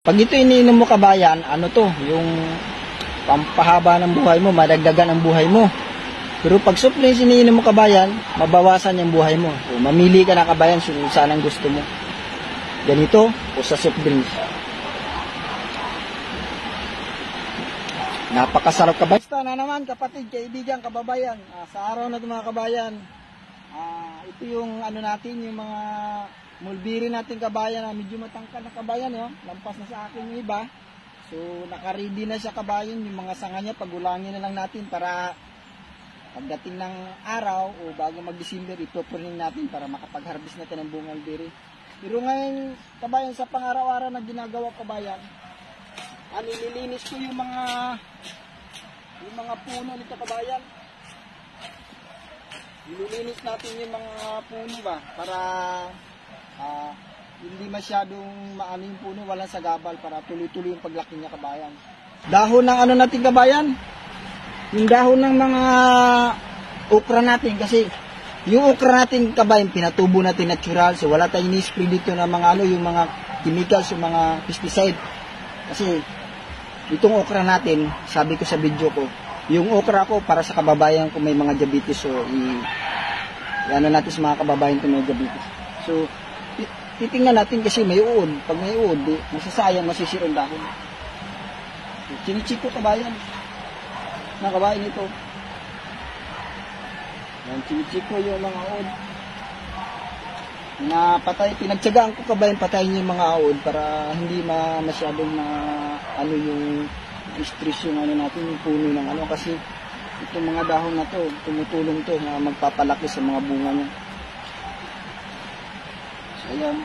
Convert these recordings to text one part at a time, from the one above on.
Pag ito iniinom mo kabayan, ano to, yung pampahaba ng buhay mo, madagdagan ang buhay mo. Pero pag supplements iniinom mo kabayan, mabawasan yung buhay mo. O mamili ka na kabayan kung saan ang gusto mo. Ganito o sa supplements. Napakasarap kabayan. Basta na naman kapatid, kaibigan, kababayan. Sa araw na ito mga kabayan, ito yung ano natin, yung mga mulberry natin kabayan, medyo matangkal na kabayan, lampas na sa akin yung iba. So naka-ready na siya kabayan, yung mga sanga niya pagulangin na lang natin para pagdating ng araw o bago mag-December, ipupruning natin para makapag-harvest natin ng bungang mulberry. Pero ngayon kabayan, sa pang-araw-araw na ginagawa kabayan, nililinis ko yung mga puno nito kabayan. Nililinis natin yung mga puno ba para hindi masyadong maano yung puno, walang sagabal para tuloy-tuloy yung paglaki niya kabayan. Dahon ng ano natin kabayan, yung dahon ng mga okra natin, kasi yung okra natin kabayan pinatubo natin natural, so wala tayong ni-spray dito ng mga ano, yung mga chemicals, yung mga pesticide. Kasi itong okra natin, sabi ko sa video ko, yung okra ko para sa kababayan ko may mga diabetes, so ano natin sa mga kababayan ko may diabetes. So titingnan natin kasi may uod. Pag may uod, masasayang, masisira ang dahon. Chinichik ko kabayan. Na kabayan ito. Yan, chinichik ko yung mga uod. Na patay, pinagtyagaan ko kabayan, patayin yung mga uod para hindi masyadong ano yung stress yung ano natin, yung puno ng ano, kasi itong mga dahon na to, tumutulong to na magpapalaki sa mga bunga niya. Ayan.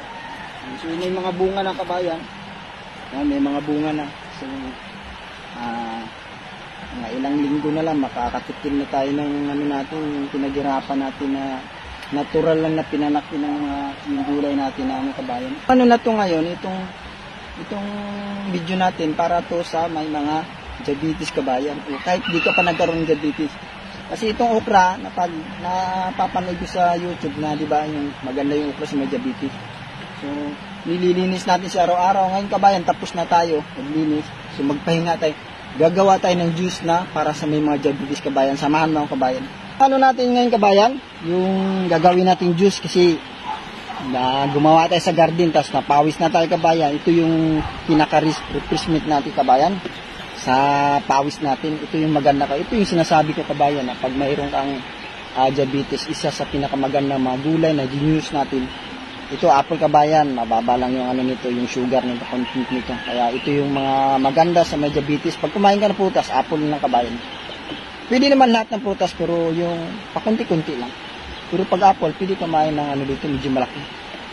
So, may mga bunga na kabayan. Ayan, may mga bunga na. So, mga ilang linggo na lang, makakatikim na tayo ng ano natin, yung pinaghirapan natin na natural lang na pinanaki ng yung gulay natin na ano kabayan. Ano na to ngayon, itong video natin para to sa may mga diabetes kabayan. O kahit di ka pa nagkaroon ng diabetes. Kasi itong okra, napapanood ko sa YouTube na, di ba, yung maganda yung okra sa may diabetes. So, nililinis natin sa araw-araw. Ngayon kabayan, tapos na tayo, maglinis. So, magpahinga tayo. Gagawa tayo ng juice na para sa may mga diabetes kabayan. Samahan mo ang kabayan. Ano natin ngayon kabayan? Yung gagawin natin juice kasi gumawa tayo sa garden, tapos napawis na tayo kabayan. Ito yung pinaka-refreshment natin kabayan. Sa pawis natin, ito yung maganda ka. Ito yung sinasabi ko kabayan na pag mayroon kang diabetes, isa sa pinakamaganda mga gulay na genius natin. Ito apple kabayan, mababa lang yung ano nito, yung sugar nito, content nito. Kaya ito yung mga maganda sa may diabetes. Pag kumain ka ng prutas, apple lang kabayan. Pwede naman lahat ng prutas, pero yung pakunti-kunti lang. Pero pag apple, pwede kumain ng ano dito, medyo malaki.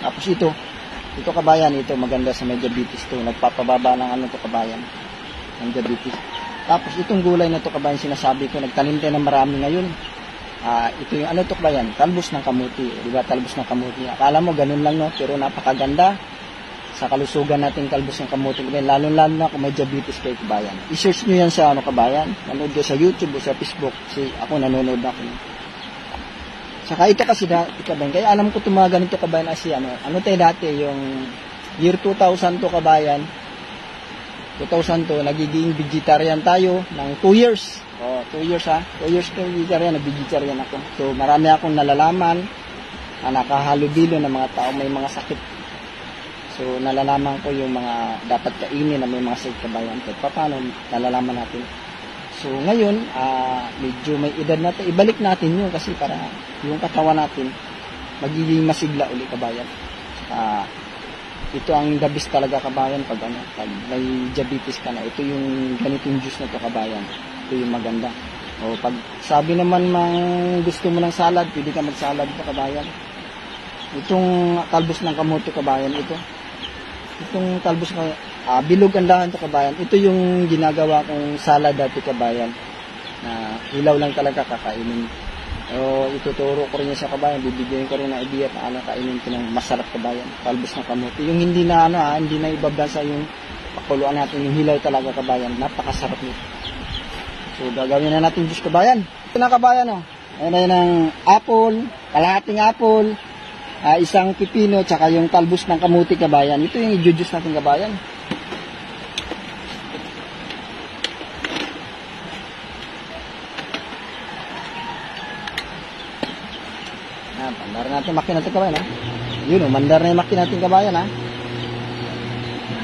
Tapos ito kabayan, ito maganda sa may diabetes to. Nagpapababa ng ano to kabayan, ng diabetes. Tapos itong gulay na to kabayan, sinasabi ko, nagtanim tayo ng marami ngayon. Ito yung ano to kabayan, talbos ng kamuti. Diba, talbos ng kamuti. Akala mo ganun lang, no? Pero napakaganda sa kalusugan natin talbos ng kamuti. Lalo-lalo na kung may diabetes kayo kabayan. I-search nyo yan sa ano kabayan. Nanood ko sa YouTube o sa Facebook. Kasi ako nanonood na ako. Saka ito kasi kabayan. Kaya alam ko mga ganito kabayan kasi ano tayo dati, yung year 2000 to kabayan. 2002, nagiging vegetarian tayo ng 2 years. 2 years 2 years ko vegetarian ako. So marami akong nalalaman na nakahalubilo ng mga tao may mga sakit. So nalalaman ko yung mga dapat kainin na may mga sakit kabayan. So paano nalalaman natin? So ngayon, medyo may edad na tayo. Ibalik natin yun kasi para yung katawan natin magiging masigla uli kabayan. Ito ang the best talaga kabayan pag may diabetes ka na. Ito yung ganitong juice na to kabayan. Ito yung maganda. O pag sabi naman gusto mo ng salad, pwede ka mag-salad pa kabayan. Itong talbos ng kamote kabayan, itong talbos ng bilog ang dahan to kabayan. Ito yung ginagawa kong salad dati kabayan. Na hilaw lang talaga kakainin. O ituturo ko rin sa kabayan, bibigyan ko rin ng idea paano kainin ko ng masarap kabayan, talbos ng kamote. Yung hindi na hindi na ibabasa yung pakuluan natin, yung hilaw talaga kabayan, napakasarap nito. So gagawin na natin juice kabayan. Ito na kabayan Ayan ng apple, kalahating apple, isang pipino, tsaka yung talbos ng kamuti kabayan. Ito yung i-juice natin kabayan. natin makina natin kabayan, ha? Yun, mandar na yung makina natin kabayan, ha?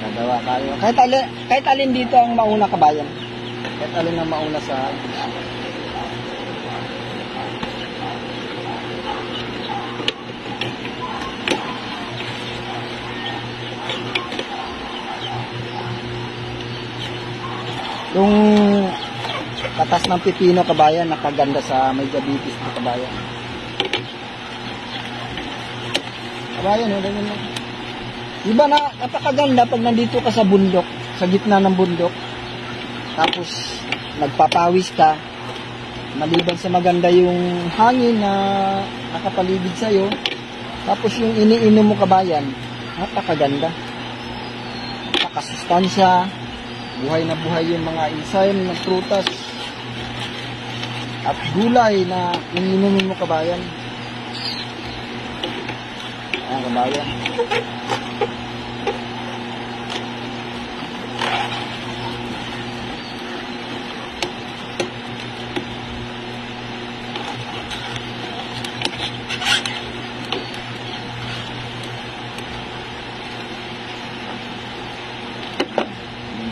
Nagawa tayo. Kahit alin dito ang mauna kabayan. Kahit alin ang mauna sa... Yung katas ng pipino kabayan, nakaganda sa may diabetes na kabayan. Kabayan, ganyan lang. Iba na, napakaganda pag nandito ka sa bundok, sa gitna ng bundok. Tapos, nagpapawis ka. Maliban sa maganda yung hangin na nakapaligid sa'yo. Tapos yung iniinom mo kabayan, napakaganda. Napakasustansya. Buhay na buhay yung mga enzyme ng prutas at gulay na iniinumin mo kabayan. Ayan kabayan.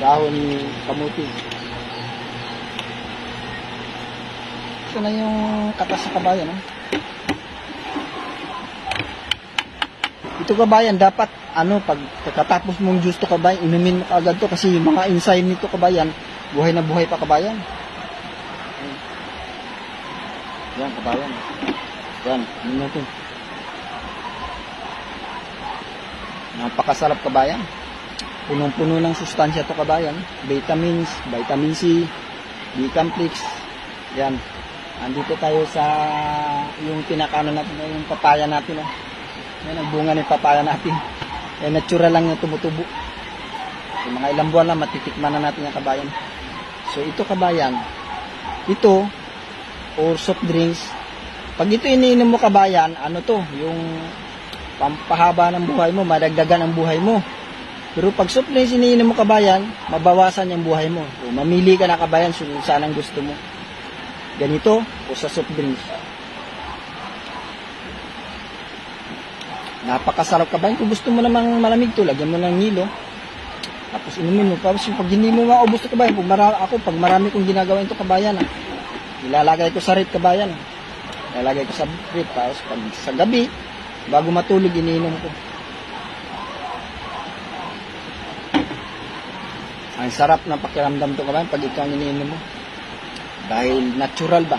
Dahon kamuti. Ito na yung katas sa kabayan. Ito kabayan, dapat pag kakatapos mong juice to kabayan, inumin mo agad to kasi yung mga enzyme nito kabayan, buhay na buhay pa kabayan. Yan kabayan. Yan, inumin natin. Napakasarap kabayan. Punong-puno ng sustansya to kabayan. Vitamins, vitamin C, B-complex. Yan. Andito tayo sa yung pinakano natin, yung papaya natin. Yan, ang bunga ng papaya natin. Yan, natural lang yung tumutubo. Yung mga ilang buwan lang, matitikman na natin yung kabayan. So, ito kabayan, ito, or soft drinks, pag ito iniinom mo kabayan, yung pampahaba ng buhay mo, madagdagan ang buhay mo. Pero pag soft drinks iniinom mo kabayan, mabawasan yung buhay mo. O mamili ka na kabayan kung saan ang gusto mo. Ganito o sa soft drinks. Napakasarap kabayan. Kung gusto mo namang malamig to, lagyan mo ng hilo. Tapos inumin mo. Tapos pag hindi mo maubos to kabayan, pag marami kong ginagawa ito kabayan, ilalagay ko sa rip kabayan. Ilalagay ko sa rip. Tapos pag sa gabi, bago matulog, iniinom ko. Ang sarap ng pakiramdam to kabayan pag ikaw iniinom mo. Dahil natural ba?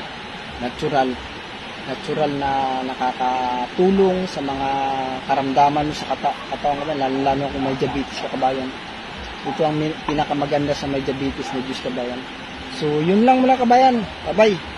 Natural na nakakatulong sa mga karamdaman mo sa katawan kabayan, lalo kung may diabetes ka kabayan. Ito ang pinakamaganda sa may diabetes na juice kabayan. So, yun lang muna kabayan. Bye-bye.